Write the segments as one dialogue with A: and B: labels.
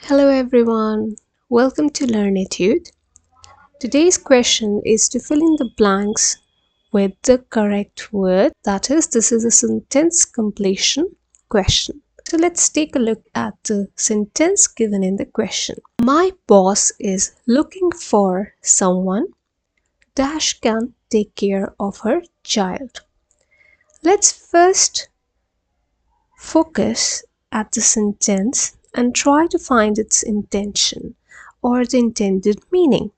A: Hello everyone, welcome to Learnetude. Today's question is to fill in the blanks with the correct word. That is, this is a sentence completion question. So let's take a look at the sentence given in the question. My boss is looking for someone dash can take care of her child. Let's first focus at the sentence and try to find its intention or the intended meaning.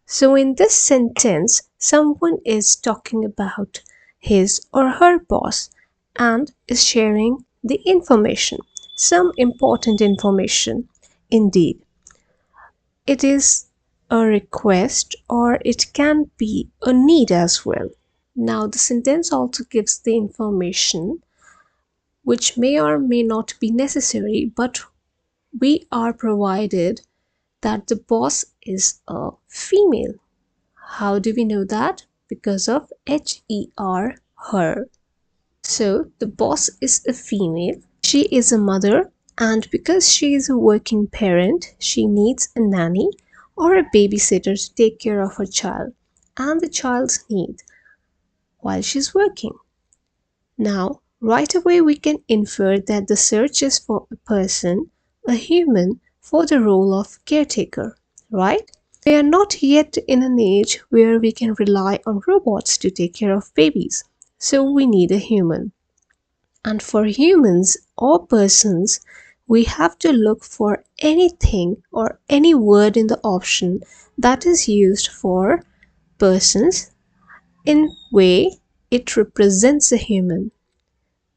A: So in this sentence, someone is talking about his or her boss and is sharing the information, some important information indeed. It is a request or it can be a need as well. Now the sentence also gives the information which may or may not be necessary, but we are provided that the boss is a female. How do we know that? Because of HER, her. So the boss is a female, she is a mother, and because she is a working parent, she needs a nanny or a babysitter to take care of her child and the child's needs while she's working. Now, right away we can infer that the search is for a person, a human, for the role of caretaker, right? We are not yet in an age where we can rely on robots to take care of babies, so we need a human. And for humans or persons, we have to look for anything or any word in the option that is used for persons in way it represents a human.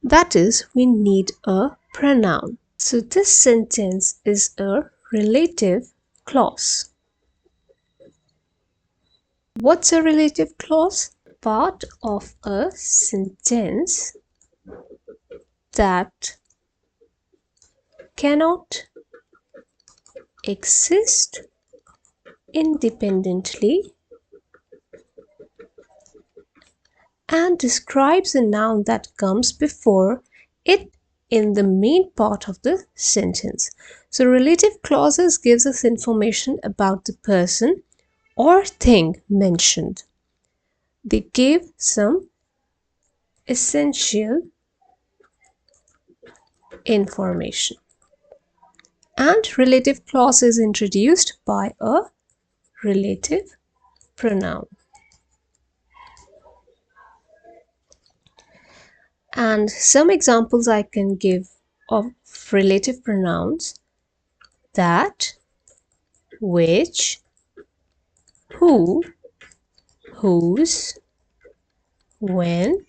A: That is, we need a pronoun. So this sentence is a relative clause. What's a relative clause? Part of a sentence that cannot exist independently and describes a noun that comes before it in the main part of the sentence. So relative clauses gives us information about the person or thing mentioned. They give some essential information. And relative clause is introduced by a relative pronoun. And some examples I can give of relative pronouns: that, which, who, whose, when,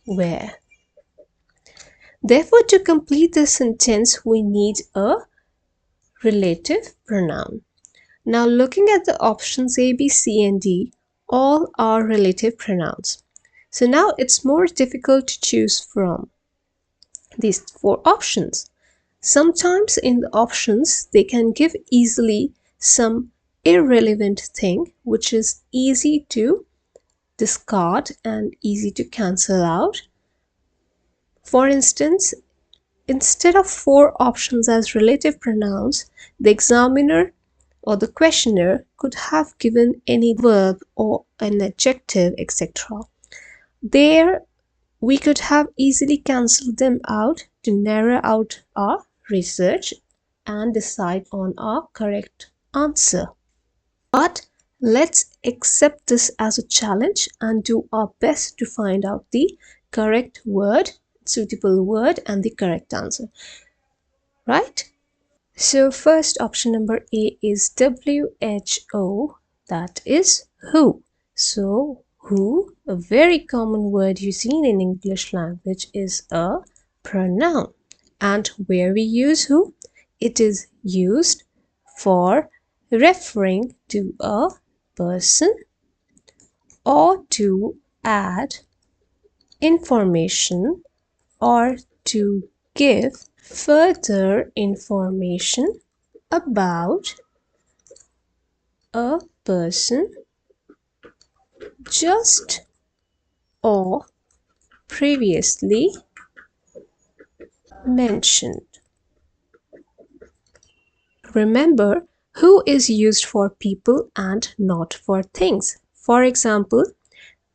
A: where. Therefore, to complete the sentence, we need a relative pronoun. Now, looking at the options A, B, C, and D, all are relative pronouns. So now it's more difficult to choose from these four options. Sometimes in the options, they can give easily some irrelevant thing which is easy to discard and easy to cancel out. For instance, instead of four options as relative pronouns, the examiner or the questioner could have given any verb or an adjective, etc. There, we could have easily cancelled them out to narrow out our research and decide on our correct answer. But let's accept this as a challenge and do our best to find out the correct word, suitable word, and the correct answer. Right? So first option number A is WHO, that is who. So who, a very common word you see in English language, is a pronoun. And where we use who? It is used for referring to a person or to add information or to give further information about a person just or previously mentioned. Remember, who is used for people and not for things. For example,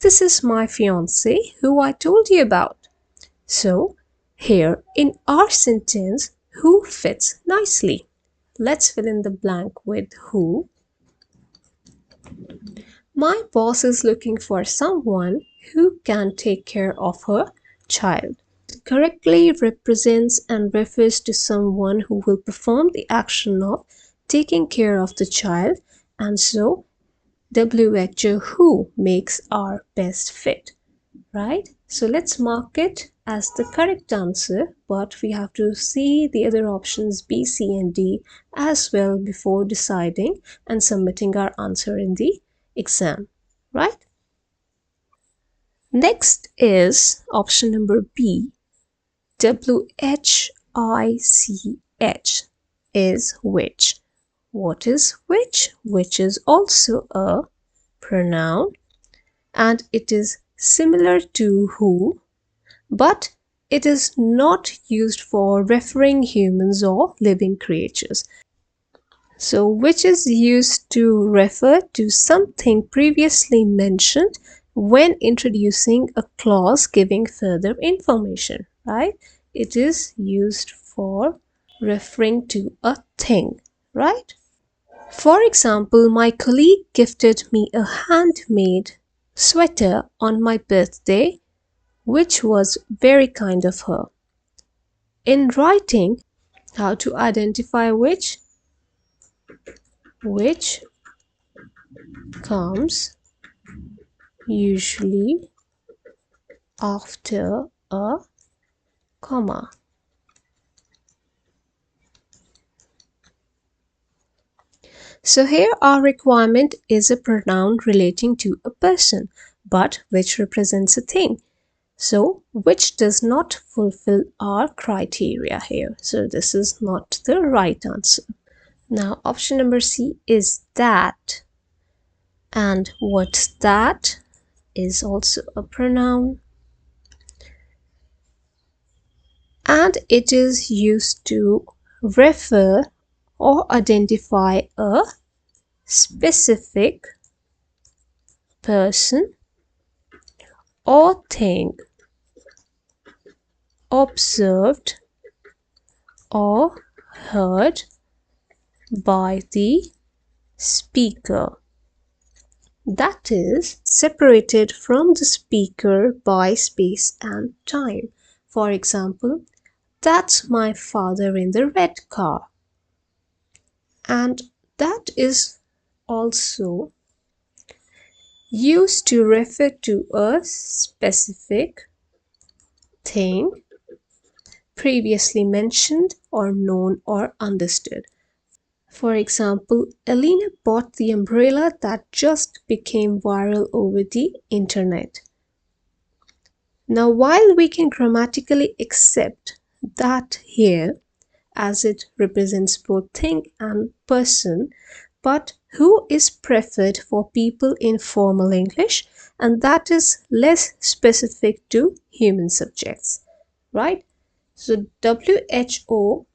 A: this is my fiancé who I told you about. So, here in our sentence, who fits nicely. Let's fill in the blank with who. My boss is looking for someone who can take care of her child. Correctly represents and refers to someone who will perform the action of taking care of the child, and so WHO who makes our best fit, right? So let's mark it as the correct answer, but we have to see the other options B, C and D as well before deciding and submitting our answer in the exam, right? Next is option number B, WHICH is which. What is which? Which is also a pronoun and it is similar to who, but it is not used for referring humans or living creatures. So which is used to refer to something previously mentioned when introducing a clause giving further information, right? It is used for referring to a thing, right? For example, my colleague gifted me a handmade sweater on my birthday, which was very kind of her. In writing, how to identify which comes usually after a comma. So here our requirement is a pronoun relating to a person, but which represents a thing. So which does not fulfill our criteria here. So this is not the right answer. Now option number C is that. And what's that is also a pronoun. And it is used to refer or identify a specific person or thing observed or heard by the speaker. That is separated from the speaker by space and time. For example, that's my father in the red car. And that is also used to refer to a specific thing previously mentioned or known or understood. For example, Elena bought the umbrella that just became viral over the internet. Now, while we can grammatically accept that here, as it represents both thing and person, but who is preferred for people in formal English, and that is less specific to human subjects, right? So WHO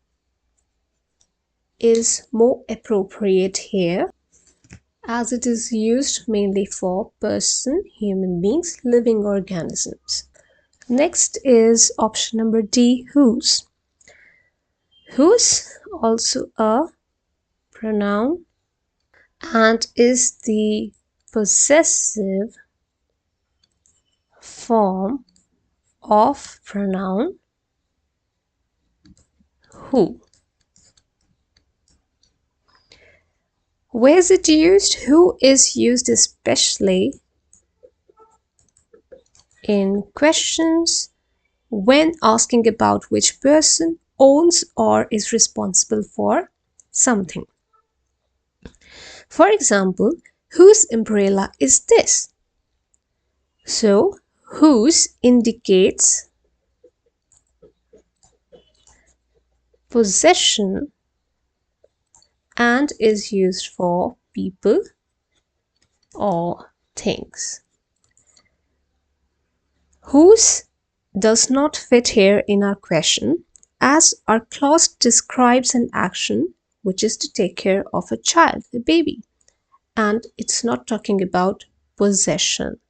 A: is more appropriate here as it is used mainly for person, human beings, living organisms. Next is option number D, whose. Whose, also a pronoun and is the possessive form of pronoun who. Where is it used? Who is used especially in questions when asking about which person owns or is responsible for something. For example, whose umbrella is this? So, whose indicates possession and is used for people or things. Whose does not fit here in our question as our clause describes an action which is to take care of a child, a baby. And it's not talking about possession.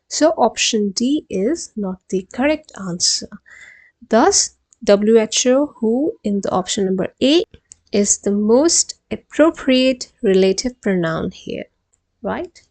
A: So option D is not the correct answer. Thus, WHO, who in the option number A, is the most appropriate relative pronoun here, right?